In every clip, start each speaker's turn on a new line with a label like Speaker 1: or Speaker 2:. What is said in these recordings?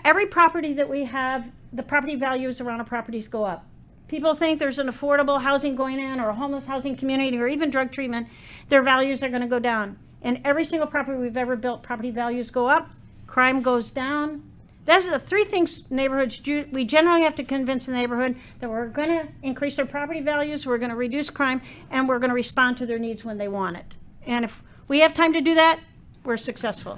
Speaker 1: Every property that we have, the property values around our properties go up. People think there's an affordable housing going in or a homeless housing community or even drug treatment, their values are going to go down. And every single property we've ever built, property values go up, crime goes down. Those are the three things neighborhoods do. We generally have to convince the neighborhood that we're going to increase their property values, we're going to reduce crime, and we're going to respond to their needs when they want it. And if we have time to do that, we're successful.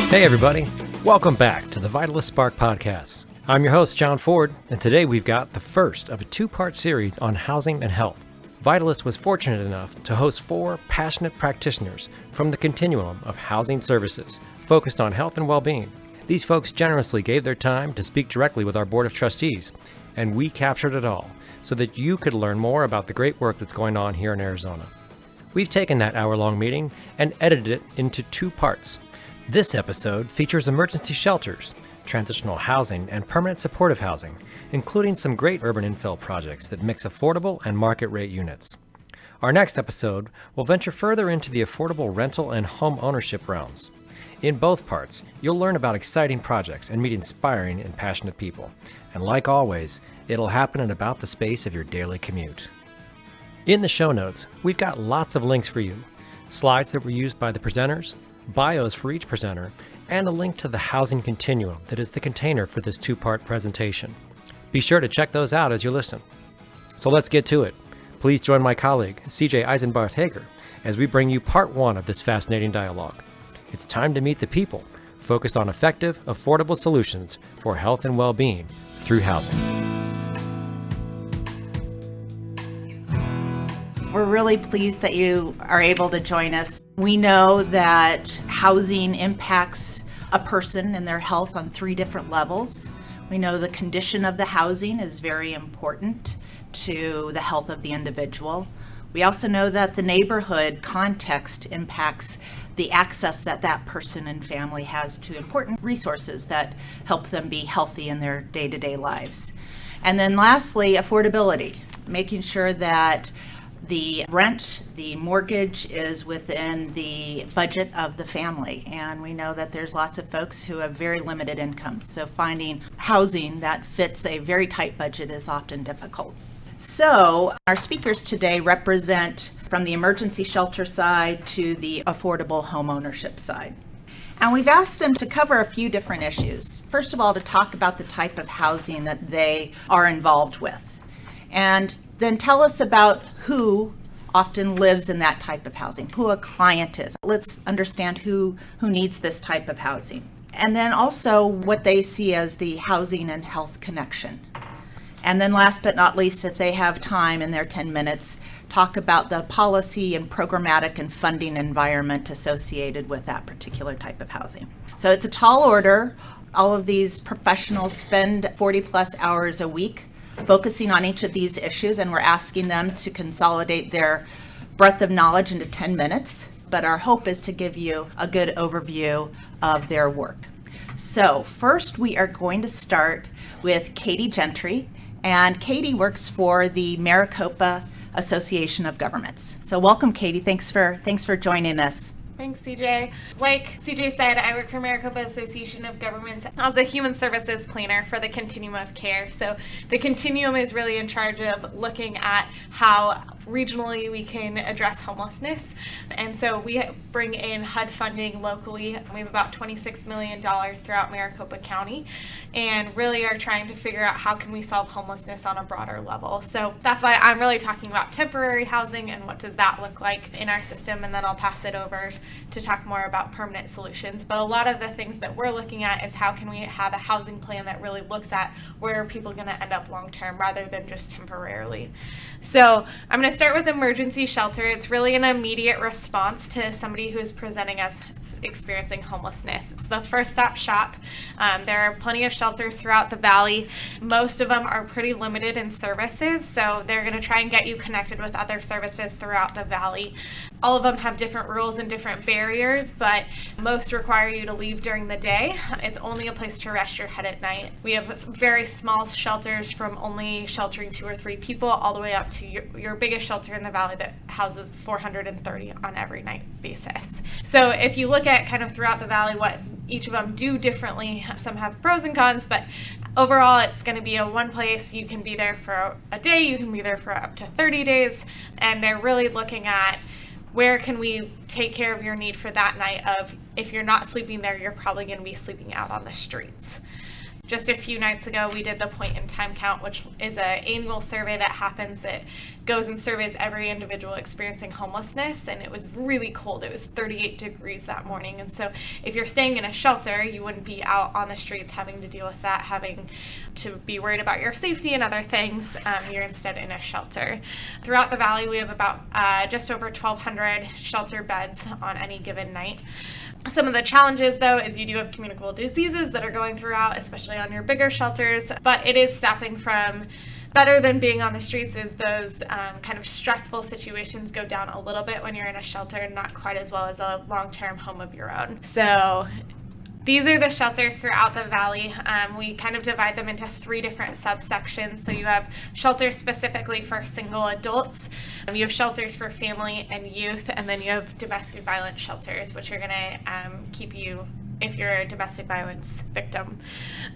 Speaker 2: Hey everybody, welcome back to the Vitalyst Spark Podcast. I'm your host, John Ford, and today we've got the first of a two-part series on housing and health. Vitalyst was fortunate enough to host 4 passionate practitioners from the Continuum of housing services focused on health and well-being. These folks generously gave their time to speak directly with our Board of Trustees, and we captured it all so that you could learn more about the great work that's going on here in Arizona. We've taken that hour-long meeting and edited it into 2 parts. This episode features emergency shelters, transitional housing, and permanent supportive housing, including some great urban infill projects that mix affordable and market rate units. Our next episode will venture further into the affordable rental and home ownership realms. In both parts, you'll learn about exciting projects and meet inspiring and passionate people. And like always, it'll happen in about the space of your daily commute. In the show notes, we've got lots of links for you, slides that were used by the presenters, bios for each presenter, and a link to the Housing Continuum that is the container for this 2-part presentation. Be sure to check those out as you listen. So let's get to it. Please join my colleague, CJ Eisenbarth-Hager, as we bring you part 1 of this fascinating dialogue. It's time to meet the people focused on effective, affordable solutions for health and well-being through housing.
Speaker 3: We're really pleased that you are able to join us. We know that housing impacts a person and their health on 3 different levels. We know the condition of the housing is very important to the health of the individual. We also know that the neighborhood context impacts the access that that person and family has to important resources that help them be healthy in their day-to-day lives. And then lastly, affordability, making sure that the rent, the mortgage is within the budget of the family. And we know that there's lots of folks who have very limited incomes. So finding housing that fits a very tight budget is often difficult. So our speakers today represent from the emergency shelter side to the affordable home ownership side. And we've asked them to cover a few different issues. First of all, to talk about the type of housing that they are involved with. And then tell us about who often lives in that type of housing, who a client is. Let's understand who needs this type of housing. And then also what they see as the housing and health connection. And then last but not least, if they have time in their 10 minutes, talk about the policy and programmatic and funding environment associated with that particular type of housing. So it's a tall order. All of these professionals spend 40 plus hours a week focusing on each of these issues, and we're asking them to consolidate their breadth of knowledge into 10 minutes. But our hope is to give you a good overview of their work. So first, we are going to start with Katie Gentry, and Katie works for the Maricopa Association of Governments. So welcome, Katie. Thanks for joining us.
Speaker 4: Thanks, CJ. Like CJ said, I work for Maricopa Association of Governments as a human services planner for the Continuum of Care. So the Continuum is really in charge of looking at how regionally we can address homelessness. And so we bring in HUD funding locally. We have about $26 million throughout Maricopa County and really are trying to figure out how can we solve homelessness on a broader level. So that's why I'm really talking about temporary housing and what does that look like in our system, and then I'll pass it over to talk more about permanent solutions. But a lot of the things that we're looking at is how can we have a housing plan that really looks at where are people going to end up long term rather than just temporarily. So I'm going to start with emergency shelter. It's really an immediate response to somebody who is presenting us experiencing homelessness. It's the first stop shop. There are plenty of shelters throughout the valley. Most of them are pretty limited in services, so they're going to try and get you connected with other services throughout the valley. All of them have different rules and different barriers, but most require you to leave during the day. It's only a place to rest your head at night. We have very small shelters from only sheltering 2 or 3 people all the way up to your biggest shelter in the valley that houses 430 on every night basis. So if you look at kind of throughout the valley what each of them do differently, some have pros and cons, but overall it's going to be a one place. You can be there for a day, you can be there for up to 30 days, and they're really looking at where can we take care of your need for that night of, if you're not sleeping there, you're probably going to be sleeping out on the streets. Just a few nights ago, we did the point in time count, which is an annual survey that happens that goes and surveys every individual experiencing homelessness, and it was really cold. It was 38 degrees that morning, and so if you're staying in a shelter, you wouldn't be out on the streets having to deal with that, having to be worried about your safety and other things. You're instead in a shelter. Throughout the valley, we have about just over 1,200 shelter beds on any given night. Some of the challenges, though, is you do have communicable diseases that are going throughout, especially on your bigger shelters, but it is stopping from, better than being on the streets is those kind of stressful situations go down a little bit when you're in a shelter, not quite as well as a long-term home of your own. So these are the shelters throughout the valley. We kind of divide them into 3 different subsections. So you have shelters specifically for single adults, you have shelters for family and youth, and then you have domestic violence shelters, which are going to keep you if you're a domestic violence victim.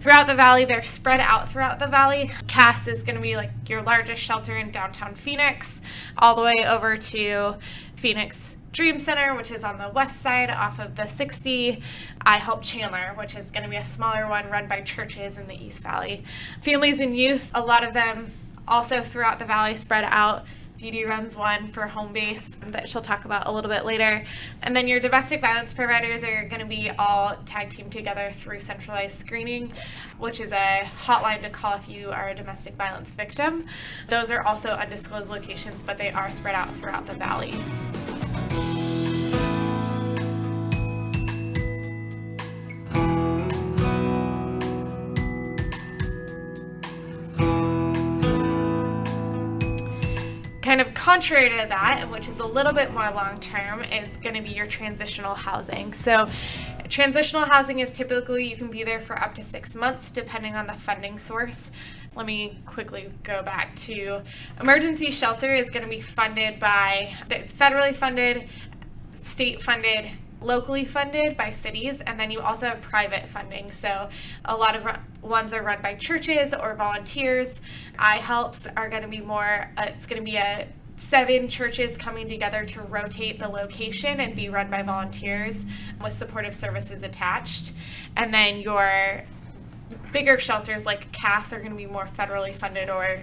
Speaker 4: Throughout the valley, they're spread out throughout the valley. Cass is going to be like your largest shelter in downtown Phoenix, all the way over to Phoenix Dream Center, which is on the west side off of the 60. I Help Chandler, which is going to be a smaller one run by churches in the East Valley. Families and youth, a lot of them also throughout the valley spread out. Dede runs one for home base that she'll talk about a little bit later. And then your domestic violence providers are going to be all tag teamed together through centralized screening, which is a hotline to call if you are a domestic violence victim. Those are also undisclosed locations, but they are spread out throughout the valley. Kind of contrary to that, which is a little bit more long-term, is going to be your transitional housing. So transitional housing is typically, you can be there for up to 6 months depending on the funding source. Let me quickly go back to emergency shelter is going to be funded by, it's federally funded, state funded, locally funded by cities, and then you also have private funding. So a lot of ones are run by churches or volunteers. iHelps are going to be more, it's going to be 7 churches coming together to rotate the location and be run by volunteers with supportive services attached. And then your bigger shelters like Cass are going to be more federally funded or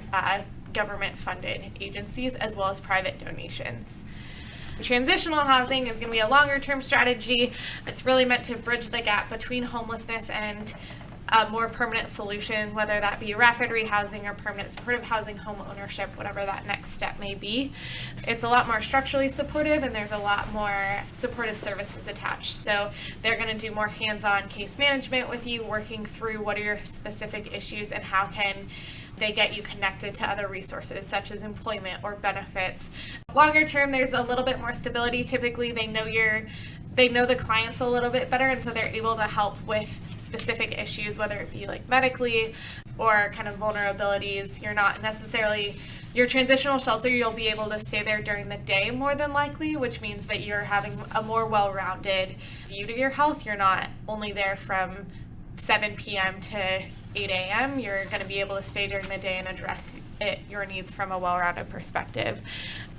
Speaker 4: government funded agencies, as well as private donations. Transitional housing is going to be a longer term strategy. It's really meant to bridge the gap between homelessness and a more permanent solution, whether that be rapid rehousing or permanent supportive housing, home ownership, whatever that next step may be. It's a lot more structurally supportive, and there's a lot more supportive services attached. So they're going to do more hands-on case management with you, working through what are your specific issues and how can they get you connected to other resources such as employment or benefits. Longer term, there's a little bit more stability. Typically, they know the clients a little bit better, and so they're able to help with specific issues, whether it be like medically or kind of vulnerabilities. You're not necessarily, your transitional shelter, you'll be able to stay there during the day more than likely, which means that you're having a more well-rounded view to your health. You're not only there from 7 p.m. to 8 a.m. You're going to be able to stay during the day and address your needs from a well-rounded perspective.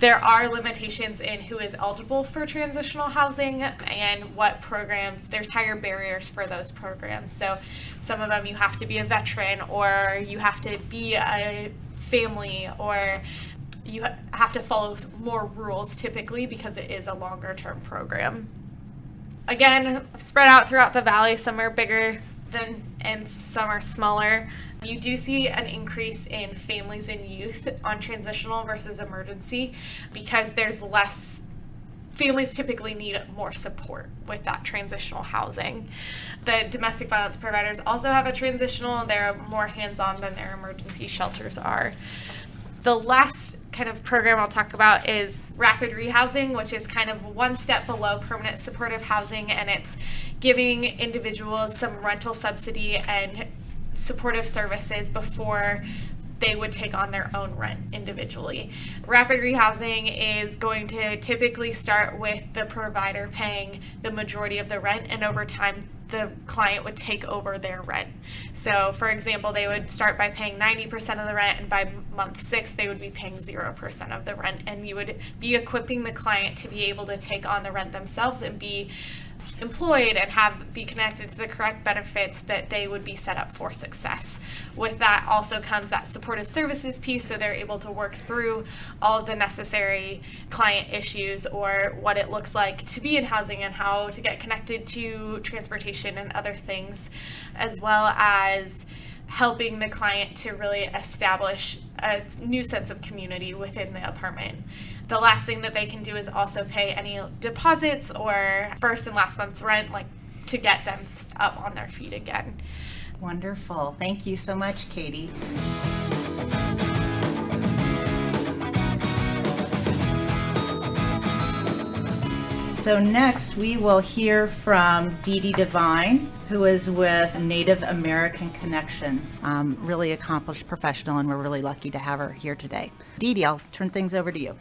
Speaker 4: There are limitations in who is eligible for transitional housing and what programs. There's higher barriers for those programs. So some of them you have to be a veteran, or you have to be a family, or you have to follow more rules typically because it is a longer term program. Again, spread out throughout the valley. Some are bigger and some are smaller. You do see an increase in families and youth on transitional versus emergency because there's less families typically need more support with that transitional housing. The domestic violence providers also have a transitional. They're more hands-on than their emergency shelters are. The last kind of program I'll talk about is rapid rehousing, which is kind of one step below permanent supportive housing, and it's giving individuals some rental subsidy and supportive services before they would take on their own rent individually. Rapid rehousing is going to typically start with the provider paying the majority of the rent, and over time the client would take over their rent. So for example, they would start by paying 90% of the rent, and by month 6 they would be paying 0% of the rent, and you would be equipping the client to be able to take on the rent themselves and be employed and be connected to the correct benefits that they would be set up for success. With that also comes that supportive services piece, so they're able to work through all of the necessary client issues, or what it looks like to be in housing and how to get connected to transportation and other things, as well as helping the client to really establish a new sense of community within the apartment. The last thing that they can do is also pay any deposits or first and last month's rent, like to get them up on their feet again.
Speaker 3: Wonderful. Thank you so much, Katie. So next we will hear from Dede Devine, who is with Native American Connections. Really accomplished professional, and we're really lucky to have her here today. Dede, I'll turn things over to you.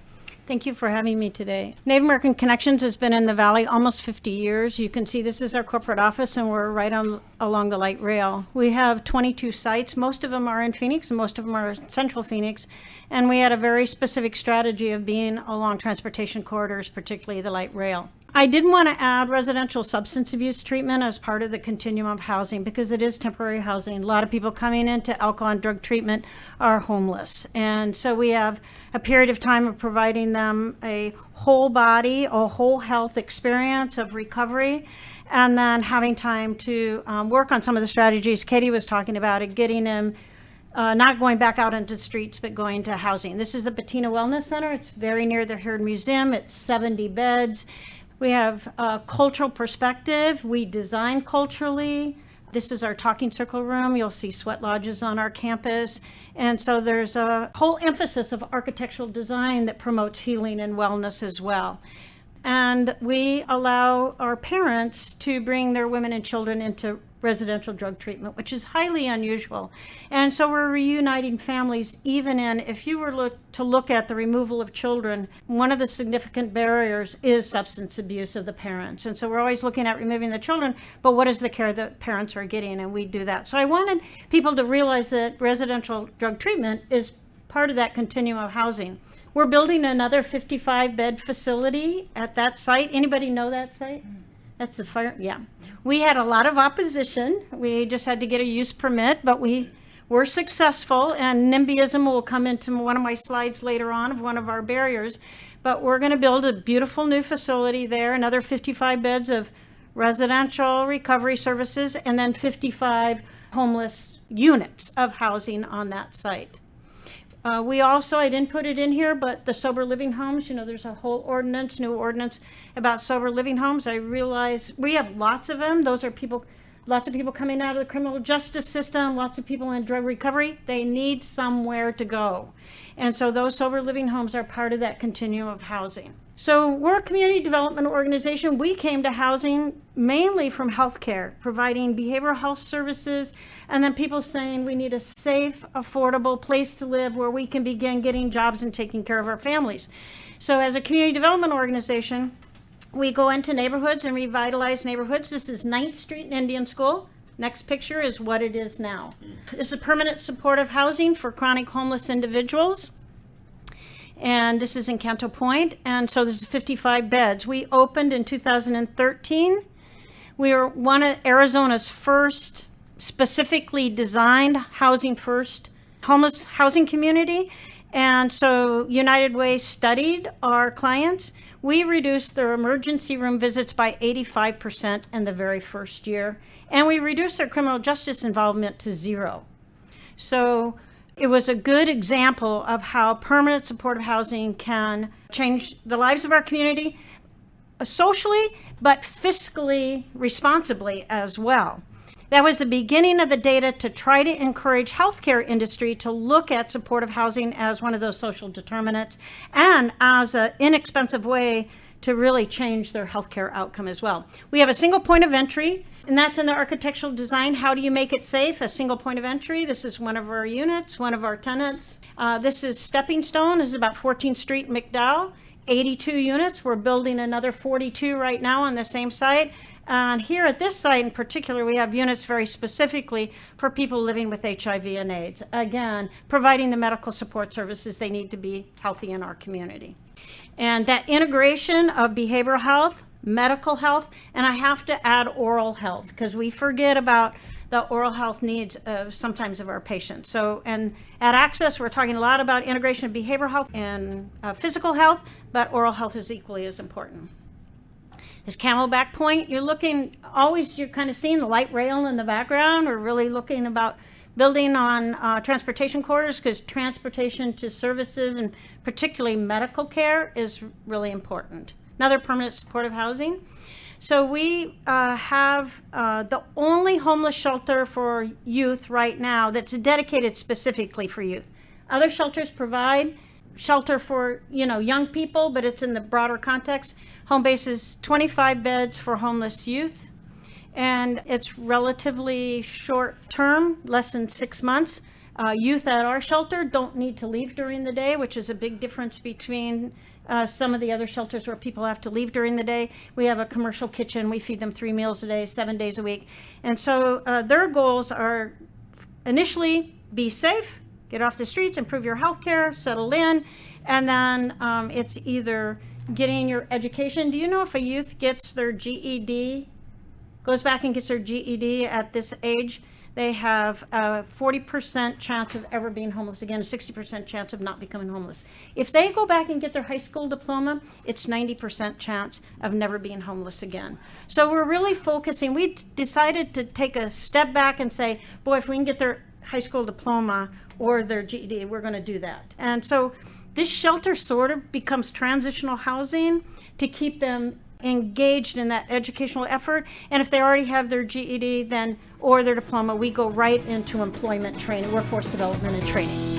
Speaker 1: Thank you for having me today. Native American Connections has been in the Valley almost 50 years. You can see this is our corporate office, and we're right along the light rail. We have 22 sites. Most of them are in Phoenix, and most of them are in Central Phoenix. And we had a very specific strategy of being along transportation corridors, particularly the light rail. I did want to add residential substance abuse treatment as part of the continuum of housing, because it is temporary housing. A lot of people coming into alcohol and drug treatment are homeless. And so we have a period of time of providing them a whole body, a whole health experience of recovery, and then having time to work on some of the strategies Katie was talking about, and getting them not going back out into the streets, but going to housing. This is the Patina Wellness Center. It's very near the Heard Museum. It's 70 beds. We have a cultural perspective. We design culturally. This is our talking circle room. You'll see sweat lodges on our campus. And so there's a whole emphasis of architectural design that promotes healing and wellness as well. And we allow our parents to bring their women and children into residential drug treatment, which is highly unusual. And so we're reuniting families, even if you were to look at the removal of children, one of the significant barriers is substance abuse of the parents. And so we're always looking at removing the children, but what is the care that parents are getting? And we do that. So I wanted people to realize that residential drug treatment is part of that continuum of housing. We're building another 55-bed facility at that site. Anybody know that site? That's the fire, yeah. We had a lot of opposition. We just had to get a use permit, but we were successful, and NIMBYism will come into one of my slides later on of one of our barriers. But we're going to build a beautiful new facility there, another 55 beds of residential recovery services, and then 55 homeless units of housing on that site. We also, I didn't put it in here, but the sober living homes, there's a whole new ordinance about sober living homes. I realize we have lots of them. Those are lots of people coming out of the criminal justice system, lots of people in drug recovery. They need somewhere to go. And so those sober living homes are part of that continuum of housing. So we're a community development organization. We came to housing mainly from healthcare, providing behavioral health services, and then people saying we need a safe, affordable place to live where we can begin getting jobs and taking care of our families. So as a community development organization, we go into neighborhoods and revitalize neighborhoods. This is 9th Street and Indian School. Next picture is what it is now. This is permanent supportive housing for chronic homeless individuals. And this is in Canto Point. And so this is 55 beds. We opened in 2013. We are one of Arizona's first specifically designed housing first homeless housing community. And so United Way studied our clients. We reduced their emergency room visits by 85% in the very first year. And we reduced their criminal justice involvement to 0. So it was a good example of how permanent supportive housing can change the lives of our community, socially, but fiscally responsibly as well. That was the beginning of the data to try to encourage healthcare industry to look at supportive housing as one of those social determinants and as an inexpensive way to really change their healthcare outcome as well. We have a single point of entry, and that's in the architectural design. How do you make it safe? A single point of entry. This is one of our units, one of our tenants. This is Stepping Stone. This is about 14th Street, McDowell. 82 units. We're building another 42 right now on the same site. And here at this site in particular, we have units very specifically for people living with HIV and AIDS. Again, providing the medical support services they need to be healthy in our community. And that integration of behavioral health, medical health, and I have to add oral health because we forget about the oral health needs of sometimes of our patients. So, and at Access, we're talking a lot about integration of behavioral health and physical health, but oral health is equally as important. This Camelback Point, you're kind of seeing the light rail in the background. We're really looking about building on transportation corridors because transportation to services and particularly medical care is really important. Another permanent supportive housing. So we have the only homeless shelter for youth right now that's dedicated specifically for youth. Other shelters provide shelter for young people, but it's in the broader context. Home base is 25 beds for homeless youth, and it's relatively short term, less than 6 months. Youth at our shelter don't need to leave during the day, which is a big difference between some of the other shelters where people have to leave during the day. We have a commercial kitchen. We feed them 3 meals a day, 7 days a week. And so their goals are initially be safe, get off the streets, improve your health care, settle in, and then it's either getting your education. Do you know if a youth gets their GED, goes back and gets their GED at this age, they have a 40% chance of ever being homeless again, a 60% chance of not becoming homeless. If they go back and get their high school diploma, it's 90% chance of never being homeless again. So we're really focusing. We decided to take a step back and say, boy, if we can get their high school diploma or their GED, we're going to do that. And so this shelter sort of becomes transitional housing to keep them engaged in that educational effort. And if they already have their GED then or their diploma, we go right into employment training, workforce development and training.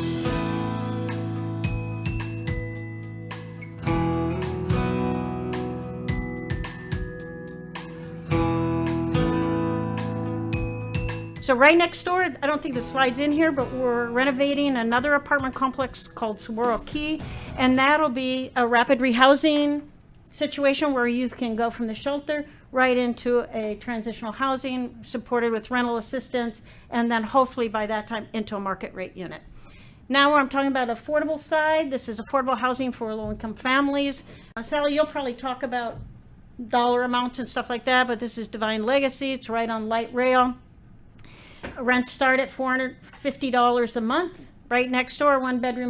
Speaker 1: So right next door, I don't think the slide's in here, but we're renovating another apartment complex called Saguaro Key, and that'll be a rapid rehousing situation where youth can go from the shelter right into a transitional housing supported with rental assistance, and then hopefully by that time into a market rate unit. Now I'm talking about affordable side. This is affordable housing for low-income families. Sally, you'll probably talk about dollar amounts and stuff like that, but this is Divine Legacy. It's right on light rail. Rents start at $450 a month. Right next door,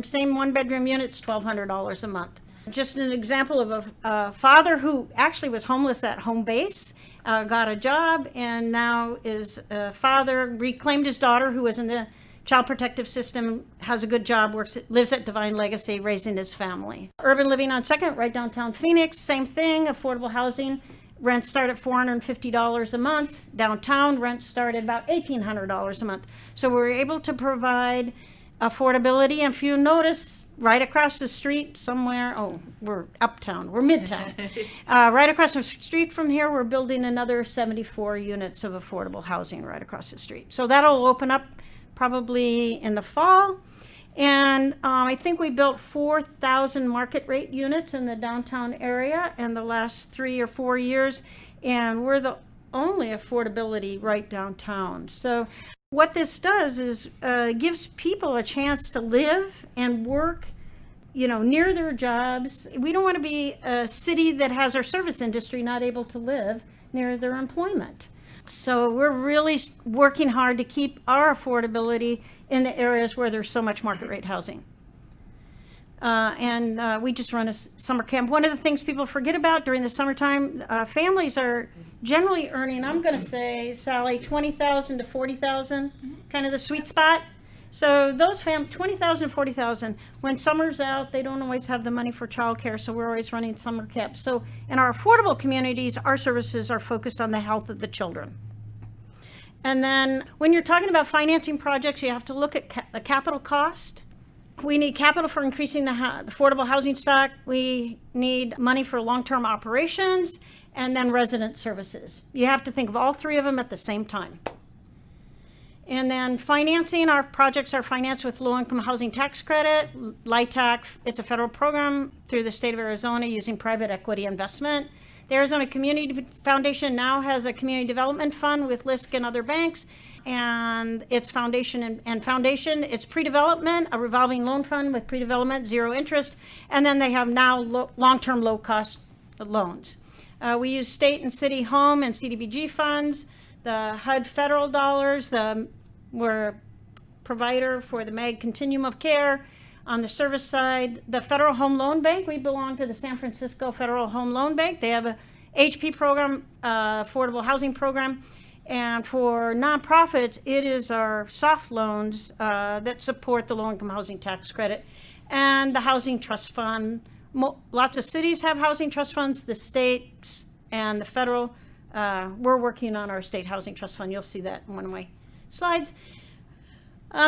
Speaker 1: same one bedroom units, $1,200 a month. Just an example of a father who actually was homeless at home base, got a job, and now is a father, reclaimed his daughter who was in the child protective system, has a good job, lives at Divine Legacy, raising his family. Urban Living on 2nd, right downtown Phoenix, same thing, affordable housing. Rents start at $450 a month. Downtown, rents start at about $1,800 a month. So we're able to provide affordability. And if you notice, right across the street somewhere, we're uptown, we're midtown. Right across the street from here, we're building another 74 units of affordable housing right across the street. So that'll open up probably in the fall. And I think we built 4,000 market rate units in the downtown area in the last 3 or 4 years. And we're the only affordability right downtown. So what this does is gives people a chance to live and work, near their jobs. We don't want to be a city that has our service industry not able to live near their employment. So we're really working hard to keep our affordability in the areas where there's so much market rate housing. And we just run a summer camp. One of the things people forget about during the summertime, families are generally earning, I'm going to say, Sally, $20,000 to $40,000, kind of the sweet spot. So those 20,000, 40,000, when summer's out, they don't always have the money for childcare, so we're always running summer camps. So in our affordable communities, our services are focused on the health of the children. And then when you're talking about financing projects, you have to look at the capital cost. We need capital for increasing the affordable housing stock. We need money for long-term operations, and then resident services. You have to think of all three of them at the same time. And then financing, our projects are financed with low-income housing tax credit, LIHTC. It's a federal program through the state of Arizona using private equity investment. The Arizona Community Foundation now has a community development fund with LISC and other banks, and its foundation it's pre-development, a revolving loan fund with pre-development, zero interest, and then they have now long-term low-cost loans. We use state and city home and CDBG funds. The HUD federal dollars, we're provider for the MAG Continuum of Care. On the service side, the Federal Home Loan Bank, we belong to the San Francisco Federal Home Loan Bank. They have a HP program, affordable housing program. And for nonprofits, it is our soft loans that support the low-income housing tax credit and the Housing Trust Fund. Lots of cities have housing trust funds, the states and the federal. We're working on our state housing trust fund. You'll see that in one of my slides.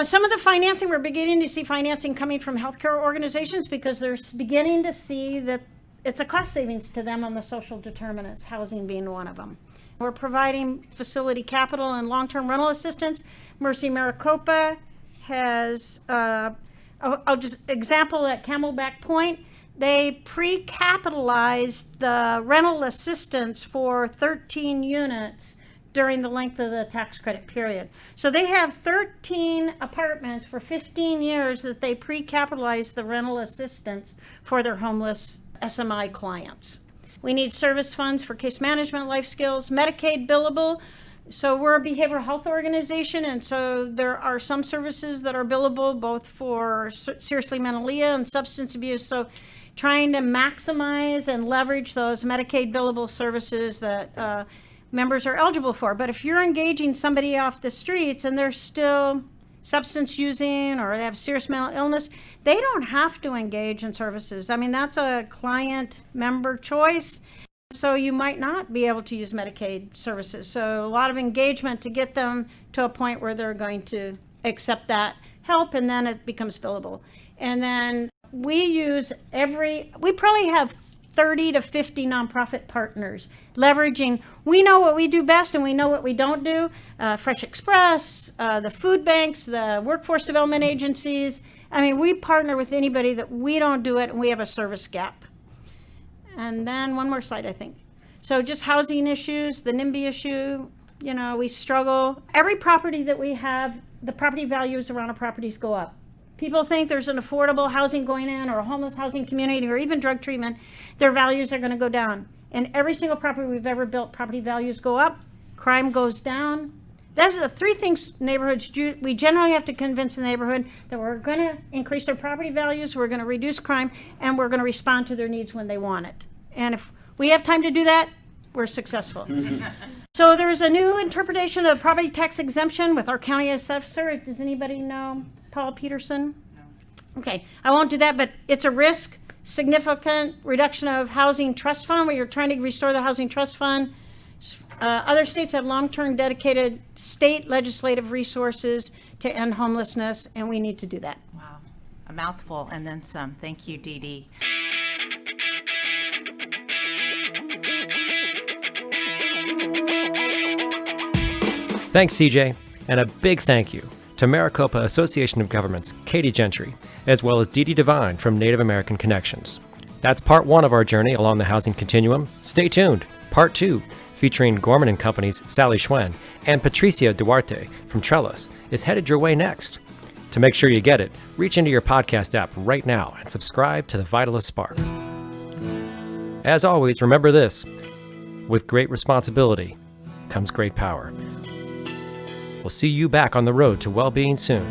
Speaker 1: Some of the financing, we're beginning to see financing coming from healthcare organizations because they're beginning to see that it's a cost savings to them on the social determinants, housing being one of them. We're providing facility capital and long-term rental assistance. Mercy Maricopa has, I'll just example at Camelback Point. They pre-capitalized the rental assistance for 13 units during the length of the tax credit period. So they have 13 apartments for 15 years that they pre-capitalized the rental assistance for their homeless SMI clients. We need service funds for case management, life skills, Medicaid billable. So we're a behavioral health organization, and so there are some services that are billable both for seriously mentally ill and substance abuse. So trying to maximize and leverage those Medicaid billable services that members are eligible for. But if you're engaging somebody off the streets and they're still substance using or they have serious mental illness, they don't have to engage in services. I mean, that's a client member choice. So you might not be able to use Medicaid services. So a lot of engagement to get them to a point where they're going to accept that help, and then it becomes billable. And then we probably have 30 to 50 nonprofit partners leveraging. We know what we do best and we know what we don't do. Fresh Express, the food banks, the workforce development agencies. I mean, we partner with anybody that we don't do it and we have a service gap. And then one more slide, I think. So just housing issues, the NIMBY issue, we struggle. Every property that we have, the property values around our properties go up. People think there's an affordable housing going in or a homeless housing community or even drug treatment, their values are going to go down. And every single property we've ever built, property values go up, crime goes down. Those are the three things neighborhoods do. We generally have to convince the neighborhood that we're going to increase their property values, we're going to reduce crime, and we're going to respond to their needs when they want it. And if we have time to do that, we're successful. So there's a new interpretation of property tax exemption with our county assessor. Does anybody know Paul Peterson? No. Okay, I won't do that, but it's a risk, significant reduction of housing trust fund where you're trying to restore the housing trust fund. Other states have long-term dedicated state legislative resources to end homelessness, and we need to do that.
Speaker 3: Wow, a mouthful and then some. Thank you, Dede.
Speaker 2: Thanks, CJ, and a big thank you to Maricopa Association of Governments, Katie Gentry, as well as Dede Devine from Native American Connections. That's part one of our journey along the housing continuum. Stay tuned. Part two, featuring Gorman & Company's Sally Schwen and Patricia Duarte from Trellis, is headed your way next. To make sure you get it, reach into your podcast app right now and subscribe to the Vitalyst Spark. As always, remember this: with great responsibility comes great power. We'll see you back on the road to well-being soon.